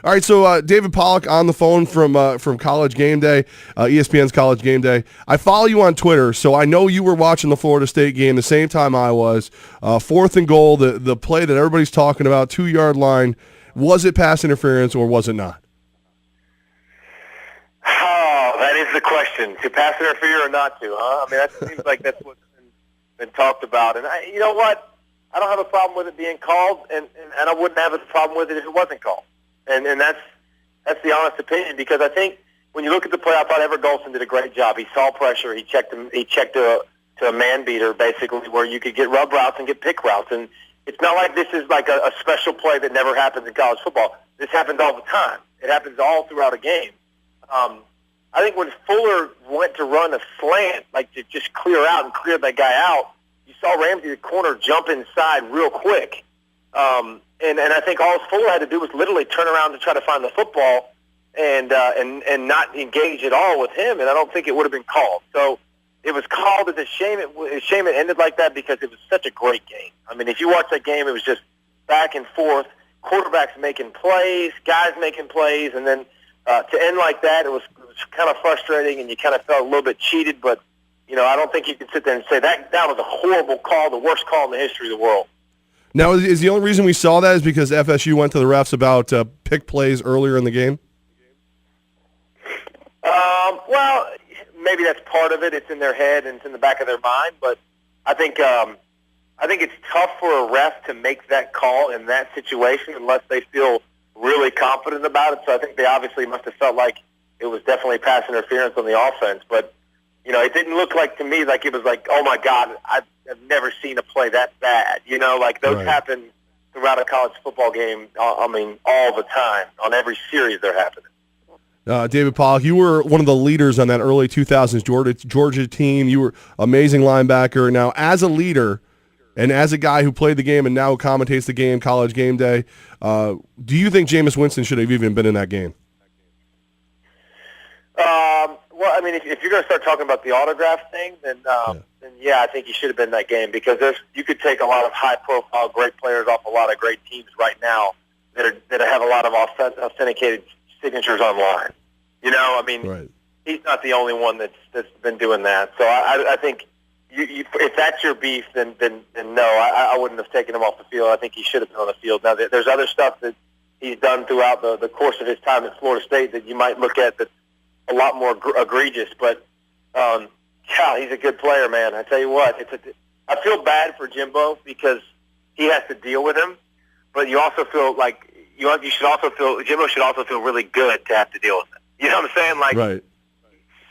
All right, so David Pollack on the phone from College Gameday, ESPN's College Gameday. I follow you on Twitter, so I know you were watching the Florida State game the same time I was. 4th and goal, the play that everybody's talking about, 2-yard line. Was it pass interference or was it not? Oh, that is the question. To pass interfere or not to, huh? I mean, that seems like that's what's been talked about. And you know what? I don't have a problem with it being called, and I wouldn't have a problem with it if it wasn't called. And that's the honest opinion, because I think when you look at the play, I thought Everett Golson did a great job. He saw pressure. He checked to a man beater, basically, where you could get rub routes and get pick routes. And it's not like this is like a special play that never happens in college football. This happens all the time. It happens all throughout a game. I think when Fuller went to run a slant, like to just clear out and clear that guy out, you saw Ramsey, the corner, jump inside real quick. And I think all Fuller had to do was literally turn around to try to find the football and not engage at all with him, and I don't think it would have been called. So it was called. It's a shame it ended like that, because it was such a great game. I mean, if you watch that game, it was just back and forth, quarterbacks making plays, guys making plays, and then to end like that, it was kind of frustrating, and you kind of felt a little bit cheated. But I don't think you can sit there and say that was a horrible call, the worst call in the history of the world. Now, is the only reason we saw that is because FSU went to the refs about pick plays earlier in the game? Well, maybe that's part of it. It's in their head and it's in the back of their mind. But I think it's tough for a ref to make that call in that situation unless they feel really confident about it. So I think they obviously must have felt like it was definitely pass interference on the offense. But it didn't look like to me like it was like, oh my God, I've never seen a play that bad. Like those Right. happen throughout a college football game. I mean, all the time on every series they're happening. David Pollack, you were one of the leaders on that early 2000s Georgia team. You were amazing linebacker. Now, as a leader and as a guy who played the game and now commentates the game, College Gameday, do you think Jameis Winston should have even been in that game? Well, I mean, if you're going to start talking about the autograph thing, then yeah, I think he should have been in that game, because you could take a lot of high-profile, great players off a lot of great teams right now that have a lot of authenticated signatures online. I mean, Right. He's not the only one that's been doing that. So I think if that's your beef, then no, I wouldn't have taken him off the field. I think he should have been on the field. Now, there's other stuff that he's done throughout the course of his time at Florida State that you might look at that's a lot more egregious, but yeah, he's a good player, man. I tell you what, I feel bad for Jimbo because he has to deal with him, but you also feel like Jimbo should also feel really good to have to deal with him. You know what I'm saying? Like, Right.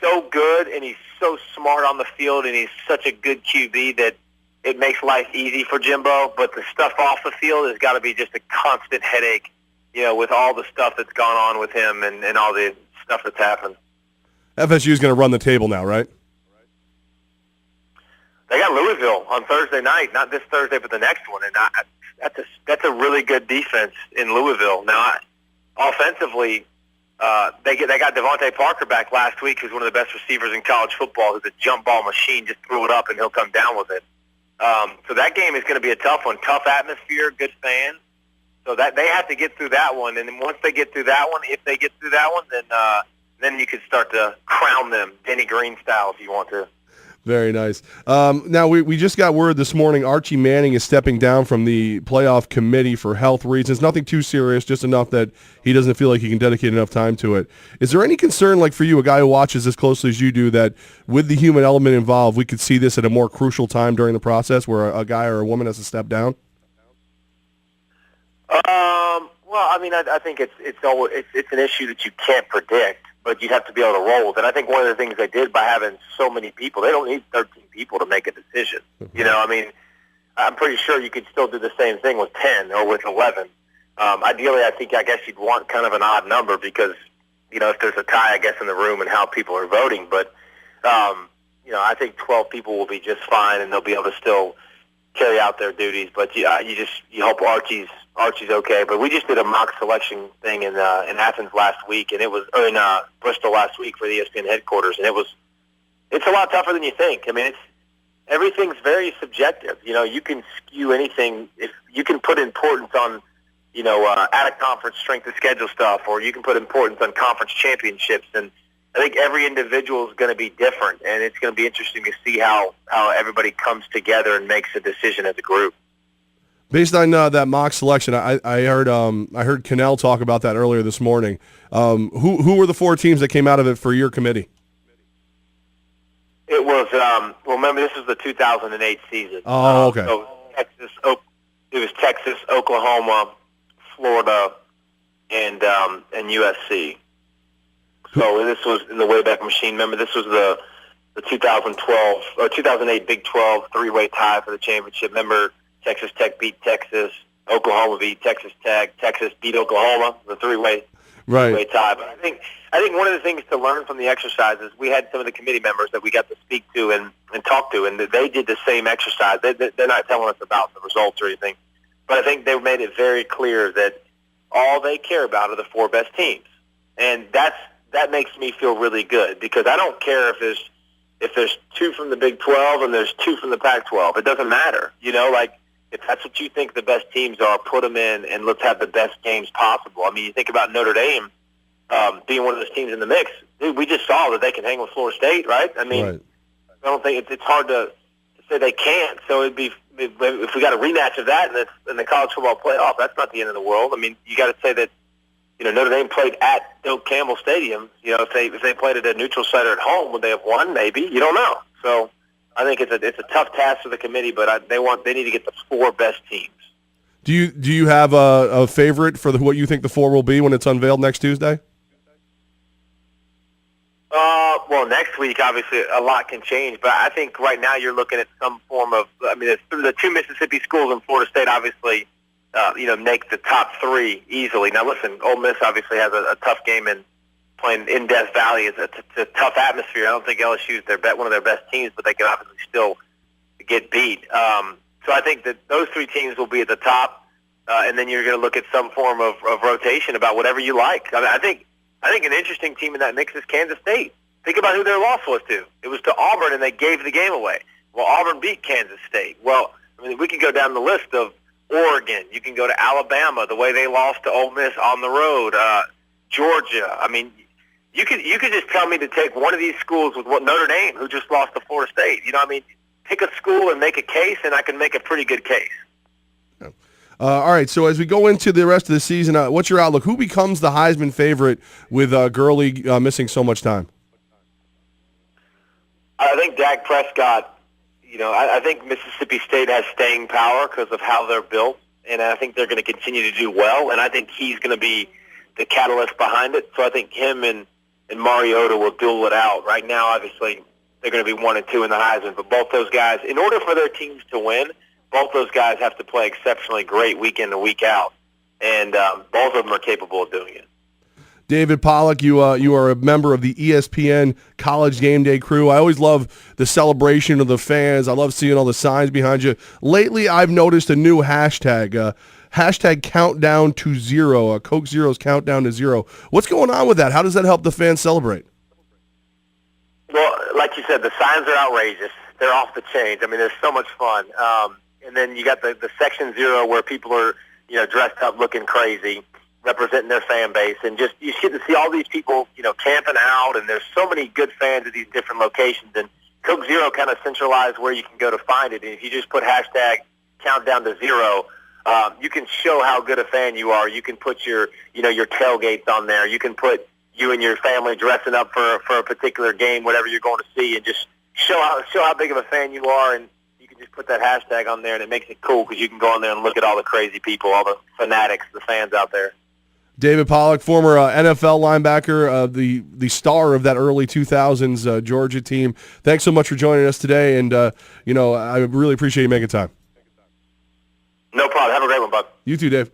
so good, and he's so smart on the field, and he's such a good QB that it makes life easy for Jimbo. But the stuff off the field has got to be just a constant headache, with all the stuff that's gone on with him and all the stuff that's happened. FSU is going to run the table now, right? They got Louisville on Thursday night, not this Thursday, but the next one, and that's a really good defense in Louisville. Now, offensively, they got Devontae Parker back last week, who's one of the best receivers in college football, who's a jump ball machine. Just throw it up and he'll come down with it. So that game is going to be a tough one. Tough atmosphere, good fans. So that they have to get through that one, and then once they get through that one, if they get through that one, then you could start to crown them Denny Green style if you want to. Very nice. Now, we just got word this morning Archie Manning is stepping down from the playoff committee for health reasons. Nothing too serious, just enough that he doesn't feel like he can dedicate enough time to it. Is there any concern, like for you, a guy who watches as closely as you do, that with the human element involved, we could see this at a more crucial time during the process where a guy or a woman has to step down? Well, I mean, I think it's an issue that you can't predict, but you have to be able to roll with it. I think one of the things they did by having so many people, they don't need 13 people to make a decision. I mean, I'm pretty sure you could still do the same thing with 10 or with 11. Ideally, I guess you'd want kind of an odd number because, if there's a tie, I guess, in the room and how people are voting. But, I think 12 people will be just fine and they'll be able to still carry out their duties. But you hope Archie's okay. But we just did a mock selection thing in Athens last week, and it was in Bristol last week for the ESPN headquarters, and it's a lot tougher than you think. I mean, everything's very subjective. You can skew anything. If you can put importance on out of conference strength of schedule stuff, or you can put importance on conference championships. And I think every individual is going to be different, and it's going to be interesting to see how everybody comes together and makes a decision as a group. Based on that mock selection, I heard Cannell talk about that earlier this morning. Who were the 4 teams that came out of it for your committee? It was remember, this was the 2008 season. Oh, okay. So it was Texas, Oklahoma, Florida, and USC. So this was in the Wayback Machine. Remember, this was the 2012 or 2008 Big 12 three-way tie for the championship. Remember, Texas Tech beat Texas, Oklahoma beat Texas Tech, Texas beat Oklahoma, the three-way tie. But I think one of the things to learn from the exercises, we had some of the committee members that we got to speak to and talk to, and they did the same exercise. They're not telling us about the results or anything, but I think they made it very clear that all they care about are the 4 best teams, and that makes me feel really good, because I don't care if there's 2 from the Big 12 and there's 2 from the Pac-12. It doesn't matter. If that's what you think the best teams are, put them in, and let's have the best games possible. I mean, you think about Notre Dame being one of those teams in the mix. Dude, we just saw that they can hang with Florida State, right? I mean, I don't think it's hard to say they can't. So it'd be, if we got a rematch of that in the college football playoff, that's not the end of the world. I mean, you got to say that Notre Dame played at Doak Campbell Stadium. If they played at a neutral site or at home, would they have won? Maybe. You don't know. So I think it's a tough task for the committee, but they need to get the 4 best teams. Do you have a favorite for what you think the 4 will be when it's unveiled next Tuesday? Well, next week, obviously, a lot can change, but I think right now you're looking at some form of, the 2 Mississippi schools and Florida State obviously, make the top 3 easily. Now, listen, Ole Miss obviously has a tough game, and playing in Death Valley is a tough atmosphere. I don't think LSU is one of their best teams, but they can obviously still get beat. So I think that those 3 teams will be at the top, and then you're going to look at some form of rotation about whatever you like. I mean, I think an interesting team in that mix is Kansas State. Think about who their loss was to. It was to Auburn, and they gave the game away. Well, Auburn beat Kansas State. Well, I mean, we can go down the list of Oregon. You can go to Alabama, the way they lost to Ole Miss on the road. Georgia. I mean, you could just tell me to take one of these schools with Notre Dame, who just lost to Florida State. Pick a school and make a case, and I can make a pretty good case. All right, so as we go into the rest of the season, what's your outlook? Who becomes the Heisman favorite with Gurley missing so much time? I think Dak Prescott, I think Mississippi State has staying power because of how they're built, and I think they're going to continue to do well, and I think he's going to be the catalyst behind it. So I think him and Mariota will duel it out. Right now, obviously, they're going to be 1 and 2 in the Heisman, but both those guys, in order for their teams to win, both those guys have to play exceptionally great week in and week out, and both of them are capable of doing it. David Pollack, you are a member of the ESPN College Game Day crew. I always love the celebration of the fans. I love seeing all the signs behind you. Lately, I've noticed a new hashtag, hashtag countdown to 0, Coke Zero's countdown to 0. What's going on with that? How does that help the fans celebrate? Well, like you said, the signs are outrageous. They're off the chains. I mean, they're so much fun. And then you got the Section 0 where people are, dressed up looking crazy, representing their fan base, and just you get to see all these people, camping out, and there's so many good fans at these different locations, and Coke Zero kind of centralized where you can go to find it, and if you just put hashtag countdown to 0, you can show how good a fan you are. You can put your tailgates on there. You can put you and your family dressing up for a particular game, whatever you're going to see, and just show how big of a fan you are, and you can just put that hashtag on there, and it makes it cool because you can go on there and look at all the crazy people, all the fanatics, the fans out there. David Pollack, former NFL linebacker, the star of that early 2000s Georgia team. Thanks so much for joining us today, and I really appreciate you making time. No problem. Have a great one, bud. You too, Dave.